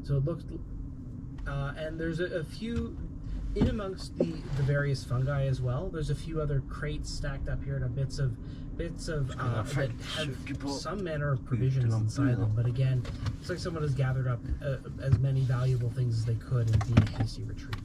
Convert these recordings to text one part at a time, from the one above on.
So it looked, and there's a few in amongst the various fungi as well. There's a few other crates stacked up here, and bits of that have some manner of provisions inside them. But again, it's like someone has gathered up as many valuable things as they could in the hasty retreat.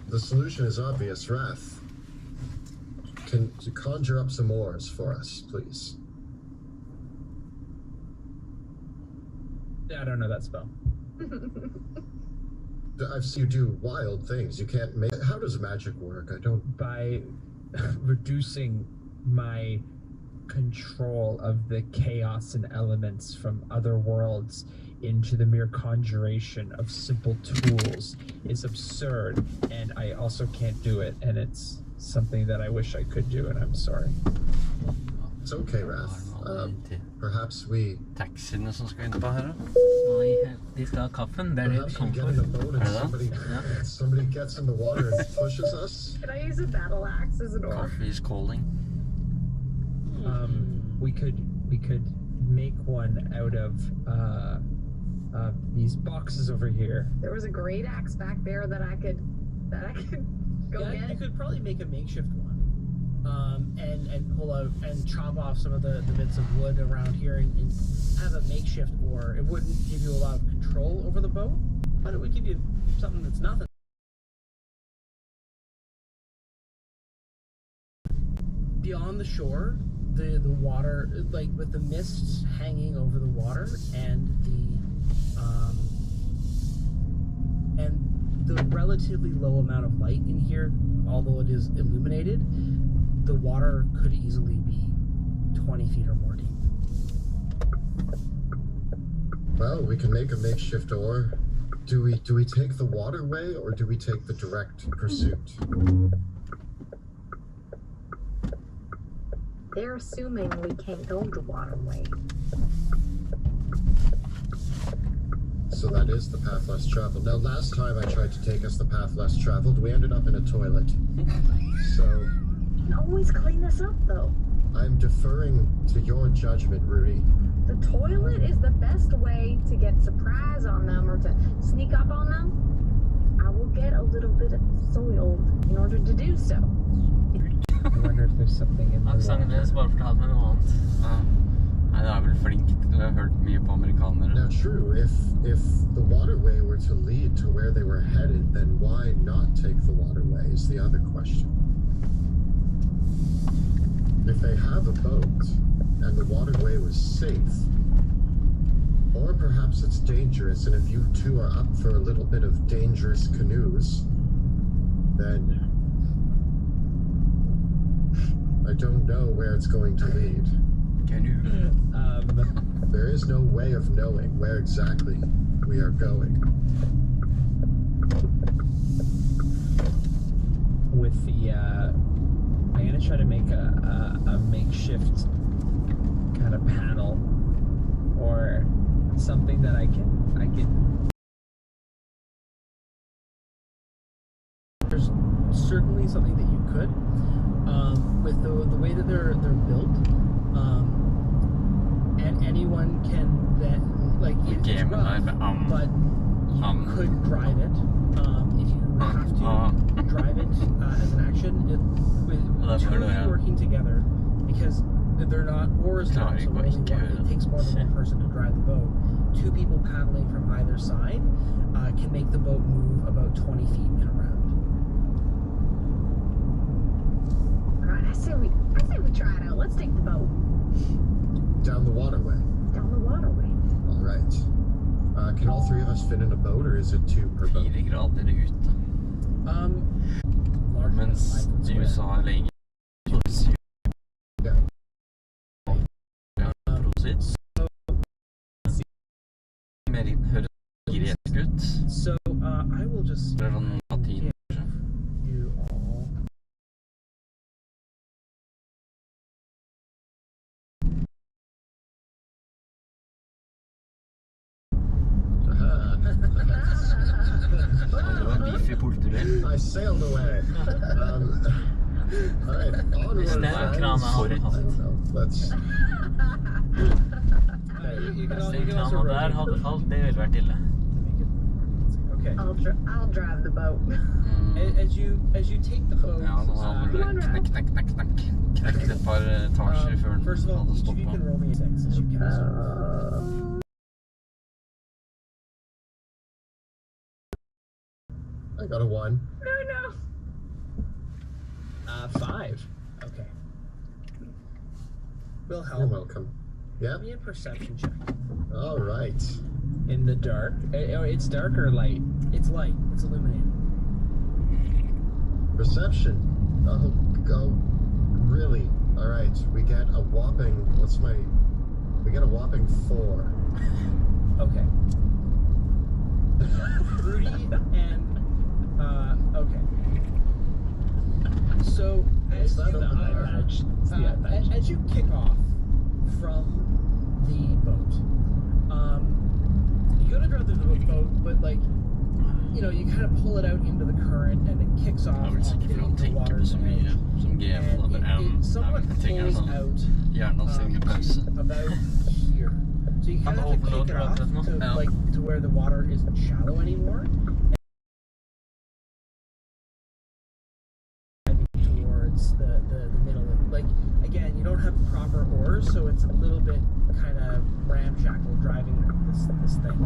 The solution is obvious, Wrath. Can you conjure up some oars for us, please? I don't know that spell. I've seen you do wild things. You can't make... How does magic work? I don't... By reducing my control of the chaos and elements from other worlds into the mere conjuration of simple tools is absurd, and I also can't do it, and it's something that I wish I could do, and I'm sorry. It's okay, Wrath. Perhaps we... Taxiene som skal inn på her, da? Nei, de skal ha kaffen. Det er Perhaps we get in a boat and somebody gets in the water and pushes us? Can I use a battle axe as an oar? Coffee is calling. We could make one out of these boxes over here. There was a great axe back there that I could go get. You could probably make a makeshift one. And pull out and chop off some of the bits of wood around here and have a makeshift oar. It wouldn't give you a lot of control over the boat, but it would give you something that's nothing. Beyond the shore, the water, like with the mists hanging over the water and the relatively low amount of light in here, although it is illuminated, the water could easily be 20 feet or more deep. Well, we can make a makeshift oar. Do we take the waterway or do we take the direct pursuit? They're assuming we can't go the waterway. So that is the path less traveled. Now, last time I tried to take us the path less traveled, we ended up in a toilet. So... You can always clean this up, though. I'm deferring to your judgment, Rudy. The toilet is the best way to get surprise on them or to sneak up on them. I will get a little bit soiled in order to do so. I wonder if there's something in the Aksenten deres bare fortalte meg noe annet. Nei, det vel flink. Du har hørt mye på amerikanere. Now, true, if the waterway were to lead to where they were headed, then why not take the waterway is the other question. If they have a boat and the waterway was safe, or perhaps it's dangerous, and if you two are up for a little bit of dangerous canoes, then I don't know where it's going to lead. Canoe. There is no way of knowing where exactly we are going. With the I'm gonna try to make a makeshift kind of panel or something that I can. There's certainly something that you could, with the way that they're built, and anyone can then it's rough, but you could drive it if you have to drive it as an action. With two of you working together, because they're not oars now, so it takes more than one person to drive the boat. Two people paddling from either side can make the boat move about 20 feet in a round. Alright, I say we try it out. Let's take the boat. Down the waterway. Down the waterway. All right. Can all three of us fit in a boat, or is it two per boat? 4 grader ute. Mens USA er lenge. Yeah. Mer høres gresk ut. So I will just Det sånn latin. you all. Det var beef I Portugal. I sailed away. All right, onward. Let's. You can Den krana also der hadde falt, det ville vært ille. Okay. I'll drive the boat. As you take the boat, Ja, da hadde du knekt et par etasjer før first of den all, hadde each of you stoppet. can roll me a 6 as you can sort of. I got a 1. No. 5. Okay. You're Wilhelm, welcome. Yep. give me a perception check. All right. In the dark. It's dark or light? It's light. It's illuminated. Perception. Oh, go. Really? All right. We get a whopping. We get a whopping 4. Okay. Rudy and okay. So as that you, over there? It's the eye patch. as you kick off from the boat, you go to drive the boat, but like you kind of pull it out into the current and it kicks off Jeg vil sikkert for han the tenker på water's så edge. mye som game da, men It somewhat jeg tenker pulls sånn out hjerneavstengende to about here. So you kind of have to kick it off to where the water isn't shallow anymore. Towards the middle. Like again, you don't have proper oars, so it's a little bit kind of ramshackle driving this thing.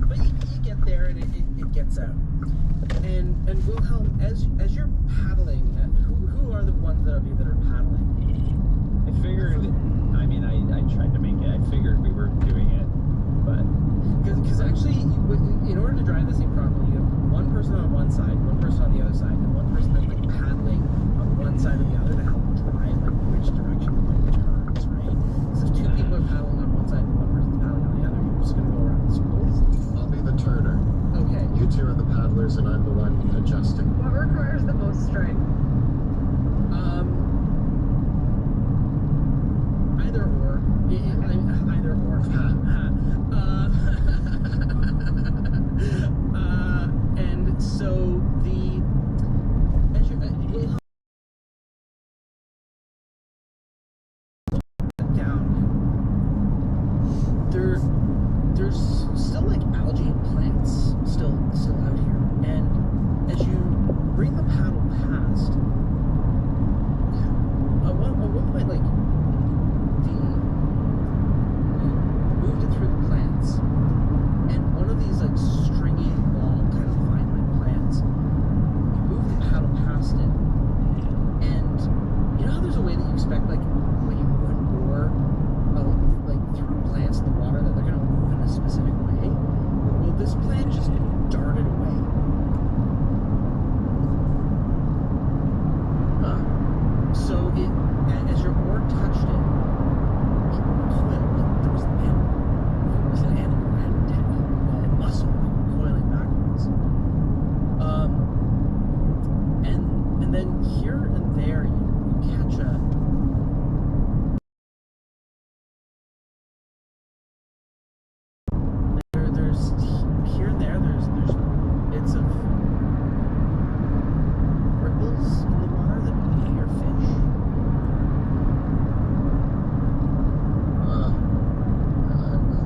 But you get there and it gets out. And Wilhelm, as you're paddling, who are the ones of you that are paddling? I figured. I mean, I tried to make it. I figured we were doing it, but Because actually, in order to drive this thing properly, you have one person on one side, one person on the other side, and one person that's like paddling on one side or the other to help drive like which direction the boat turns, right? Because if two people are paddling on one side and one person's paddling on the other, you're just gonna go around in circles. I'll be the turner. Okay. You two are the paddlers, and I'm the one adjusting. What requires the most strength? Either or. Either or. And so as you're Wilhelm down, there's still like algae and plants still out here, and as you bring the paddle past, at one point like you moved it through the plants, and one of these like stringy, long, kind of vine-like plants, you move the paddle past it, and you know how there's a way that you expect, like when you move an oar, like through plants in the water, that they're gonna move in a specific way? Well, this plant just darted away. So as your oar touched it, coiled. There was an animal. It was an animal that had muscle coiling backwards. And then here and there you catch a there's here and there there's bits of ripples in the water that look like your fish.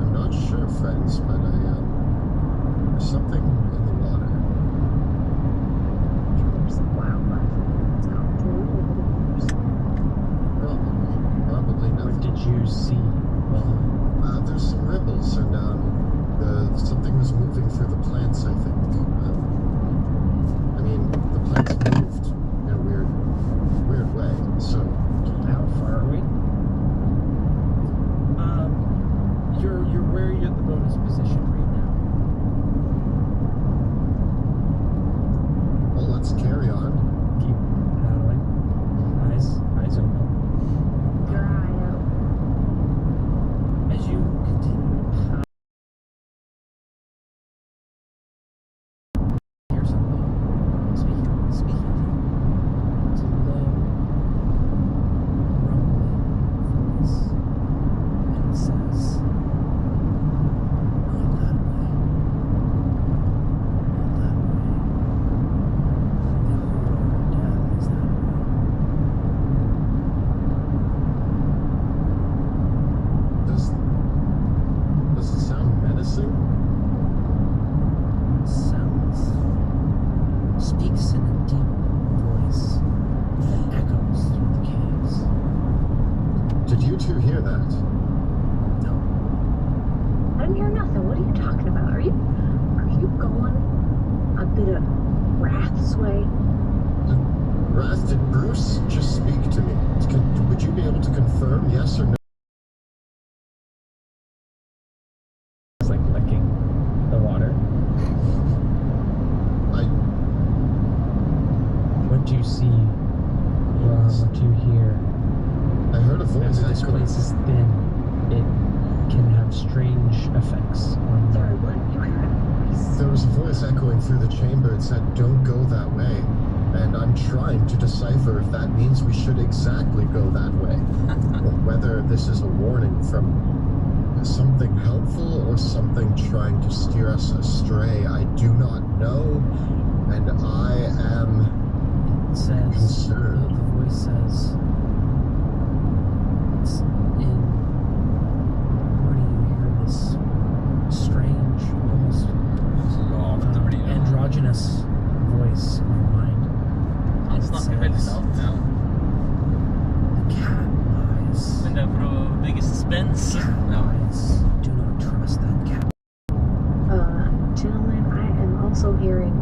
I'm not sure, friends, but there's something in the water. There's some wildlife. It's comfortable over the years. Probably what nothing. did you see? Well, There's some ripples, and something was moving through the plants, I think. I mean, the plants moved in a weird way, so... how far are we? You're where the boat is positioned right now. damn near nothing. What are you talking about? Are you going a bit of Wrath's way? Wrath, did Bruce just speak to me? Would you be able to confirm yes or no? It's like licking the water. What do you see? What do you hear? I heard a voice. Remember, this place is thin. It can have strange effects on Sorry, the... what? You heard a voice? There was a voice echoing through the chamber. It said, "Don't go that way." And I'm trying to decipher if that means we should exactly go that way. Or whether this is a warning from something helpful or something trying to steer us astray. I do not know. And I am It says, concerned. the voice says, it's in, where do you hear this strange, almost androgynous voice in your mind? Han It snakker veldig says, lavt. Ja. the cat lies. Men det er for å bygge suspens. Cat lies. Do not trust that cat. Gentlemen, I am also hearing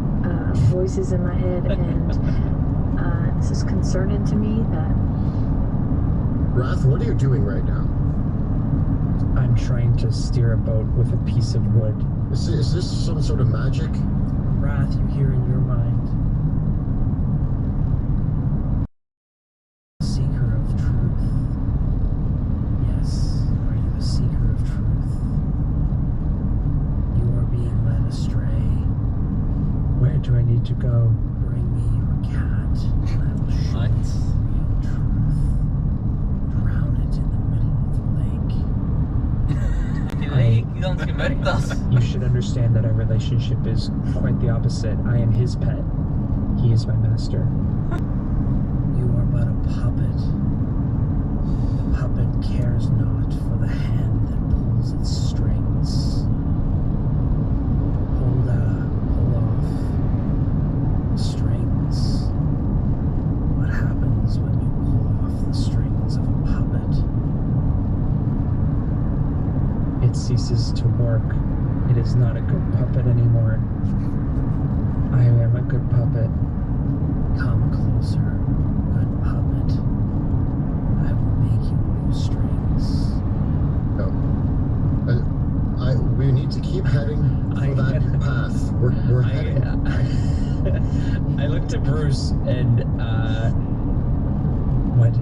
voices in my head, and this is concerning to me that Wrath, what are you doing right now? I'm trying to steer a boat with a piece of wood. Is this some sort of magic? Wrath you hear in your mind. Seeker of truth. Yes, are you a seeker of truth? You are being led astray. Where do I need to go? Bring me your cat, and I will show What? you the real truth. Drown it in the middle of the lake. Det er ganske mørkt, ass. You should understand that our relationship is quite the opposite. I am his pet. He is my master. You are but a puppet. The puppet cares not for the hand that pulls its strings. Pull off the strings. What happens when you pull off the strings of a puppet? It ceases to work. It is not a good puppet anymore. I am a good puppet. Come closer, good puppet. I will make you new strings. No. We need to keep heading for that path. We're heading. I looked at Bruce and, what?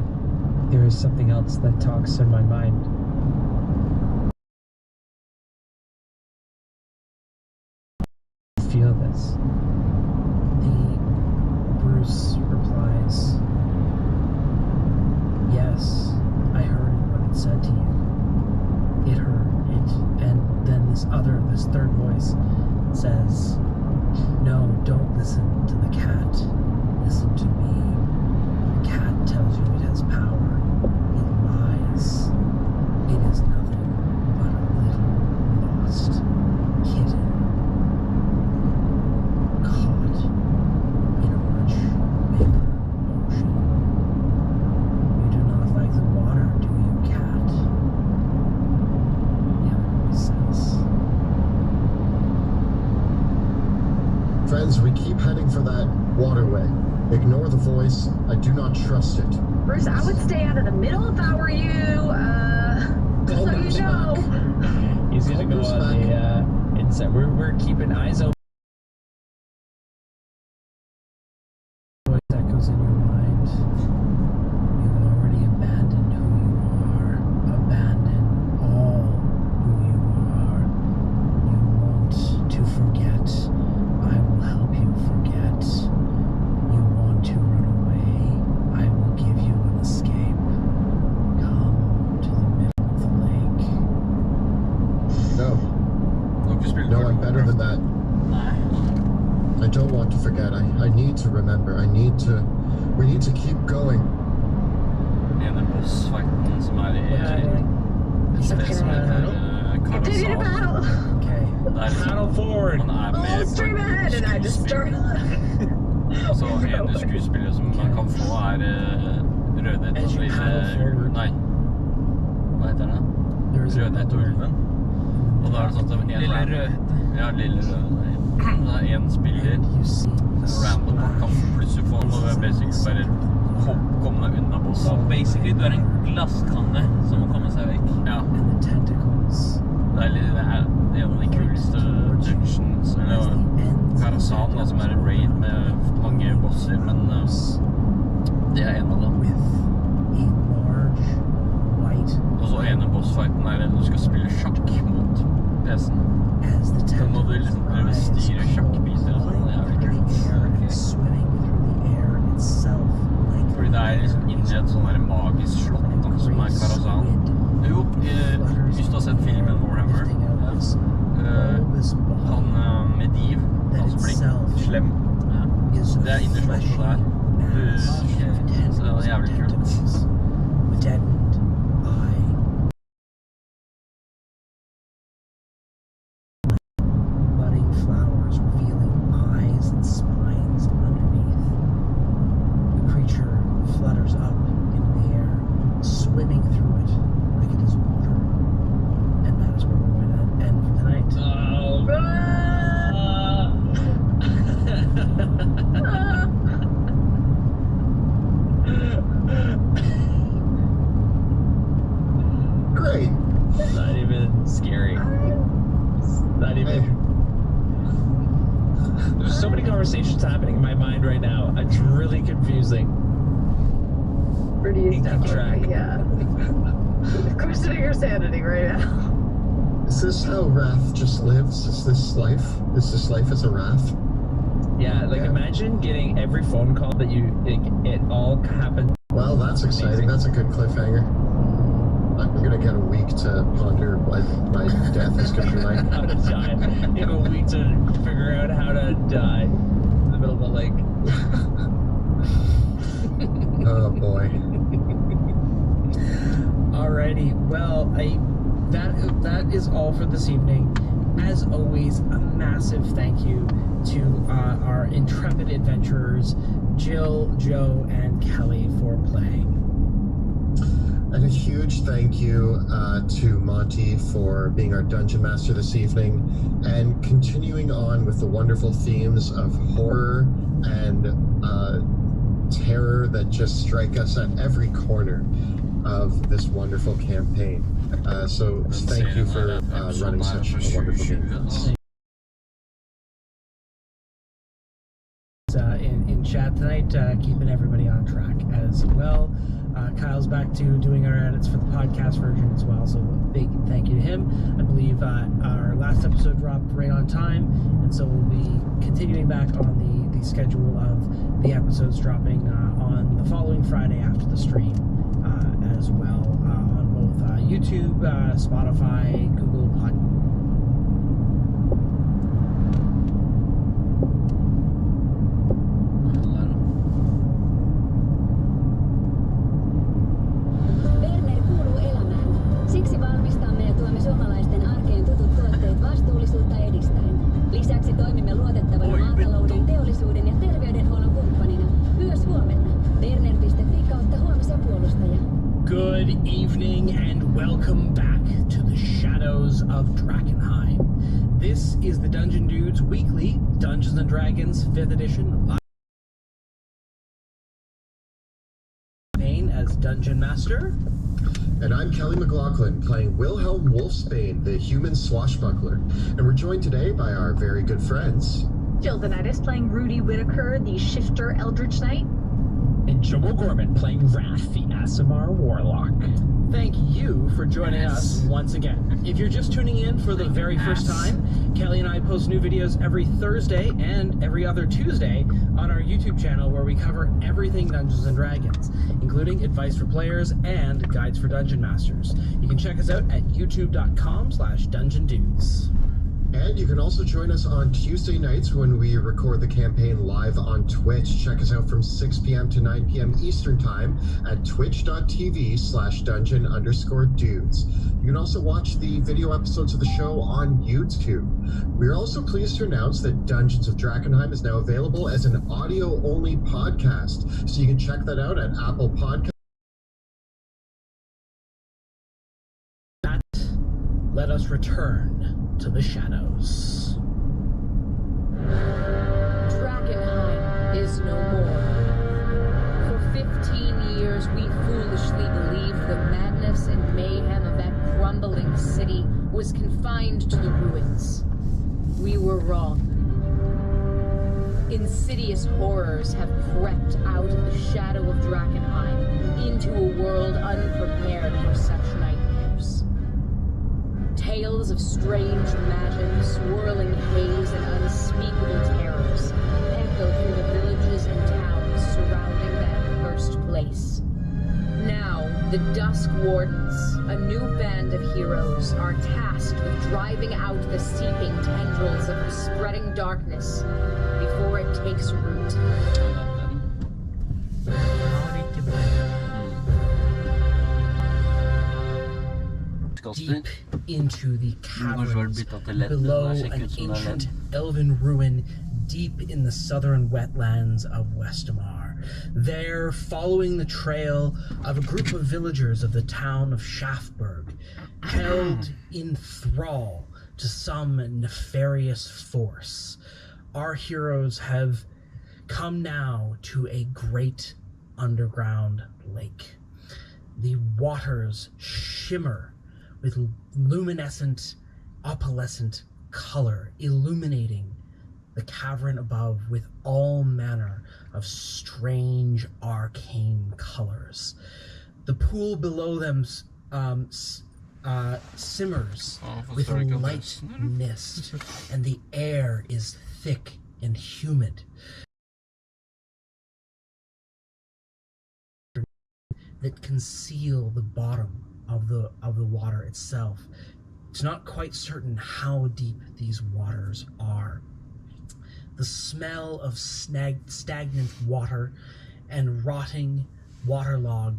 There is something else that talks in my mind. Feel this. Bruce replies, yes, I heard what it said to you. It heard it, and then this third voice says, no, don't listen to the cat. Listen to me. The cat tells you it has power. It lies. It is nothing but a little lost kitten caught in a much bigger ocean. You do not like the water, do you, cat? The other voice says. Friends, we keep heading for that waterway. Ignore the voice. I do not trust it. Bruce, I would stay out of the middle if I were you. Just so you know. He's gonna go on the inside. We're keeping eyes open. Voice echoes in your mind. You've already abandoned who you are. Abandon all who you are. You want to forget. I will help you forget. You want to run away. I will give you an escape. Come to the middle of the lake. No. No, I'm better than that. Nei. I don't want to forget. I need to remember. We need to keep going. Den ene bossfighten som er i stedet som Continue to battle. Okay. Paddle forward. Man er Oh, med stream ahead, and I just start. Altså, ene skuespillet som man kan få Rødhette As you paddle forward. Nei. Hva heter den? There is a Rødhette og bubble Ulven. in the Og da er det sånn at Lille røde. Ja, lille røde. Det er en spiller random og kan plutselig få noe basically bare komme deg unna bossen. Så basically du er en glasskanne som må komme seg vekk. Ja. Det er en av de kuleste dungeons, eller Karazhan, da, som er en raid med mange bosser, men det er en av dem. Og så ene bossfighten er at du skal spille sjakk mot PC-en. Så må du liksom prøve å styre sjakkbiter og sånn, det er jævlig kult. Fordi det er liksom inni et sånn her magisk slott da, som er Karazhan. Jo, hvis du har sett filmen Warhammer, han Medivh, han som blir slem, det er inni slottet der. Så det er jævlig kult. Great. Not even scary. Not even. There's so many conversations happening in my mind right now. It's really confusing. Rudy is track. definitely, questioning your sanity right now. Is this how Wrath just lives? Is this life? Is this life as a Wrath? Yeah, like imagine getting every phone call that it all happened. Well, that's exciting. That's a good cliffhanger. I'm gonna get a week to ponder what my death is gonna be like. How to die. You have a week to figure out how to die in the middle of a lake. Oh boy. Alrighty, well, that is all for this evening. As always, a massive thank you to our intrepid adventurers, Jill, Joe, and Kelly for playing. And a huge thank you to Monty for being our Dungeon Master this evening and continuing on with the wonderful themes of horror and terror that just strike us at every corner of this wonderful campaign. So thank you for running such a wonderful game. In chat tonight, keeping everybody on track as well. Kyle's back to doing our edits for the podcast version as well, so a big thank you to him. I believe our last episode dropped right on time, and so we'll be continuing back on the schedule of the episodes dropping on the following Friday after the stream as well, on both YouTube, Spotify, Google Podcast. Siksi valmistamme ja tuomme suomalaisten arkeen tutut tuotteet vastuullisuutta edistäen. Lisäksi toimimme luotettavana maatalouden, teollisuuden ja terveydenhuollon kumppanina myös huomenna. Berner.fi kautta huomisen puolustaja. Good evening and welcome back to the Shadows of Drakenheim. This is the Dungeon Dudes weekly Dungeons & Dragons 5th edition live campaign as Dungeon Master. And I'm Kelly McLaughlin, playing Wilhelm Wolfsbane, the human swashbuckler. And we're joined today by our very good friends. Jill Denitis playing Rudy Whitaker, the Shifter Eldritch Knight. And Joe O'Gorman playing Wrath, the Aasimar Warlock. Thank you for joining us once again. If you're just tuning in for the very first time, Kelly and I post new videos every Thursday and every other Tuesday on our YouTube channel where we cover everything Dungeons & Dragons, including advice for players and guides for Dungeon Masters. You can check us out at youtube.com/dungeondudes. And you can also join us on Tuesday nights when we record the campaign live on Twitch. Check us out from 6 p.m. to 9 p.m. Eastern Time at twitch.tv/dungeon_dudes. You can also watch the video episodes of the show on YouTube. We're also pleased to announce that Dungeons of Drakenheim is now available as an audio-only podcast. So you can check that out at Apple Podcasts. let us return to the shadows. Drakenheim is no more. For 15 years, we foolishly believed the madness and mayhem of that crumbling city was confined to the ruins. We were wrong. Insidious horrors have crept out of the shadow of Drakenheim into a world unprepared for such nightmares. Tales of strange magic, swirling haze, and unspeakable terrors echo through the villages and towns surrounding that cursed place. Now, the Dusk Wardens, a new band of heroes, are tasked with driving out the seeping tendrils of the spreading darkness before it takes root. Deep into the caverns below an ancient elven ruin deep in the southern wetlands of Westamar. There, following the trail of a group of villagers of the town of Shaftburg, held in thrall to some nefarious force, our heroes have come now to a great underground lake. The waters shimmer with luminescent, opalescent color, illuminating the cavern above with all manner of strange arcane colors. The pool below them simmers with light mist, and the air is thick and humid. That conceal the bottom of the water itself. It's not quite certain how deep these waters are. The smell of stagnant water and rotting, waterlogged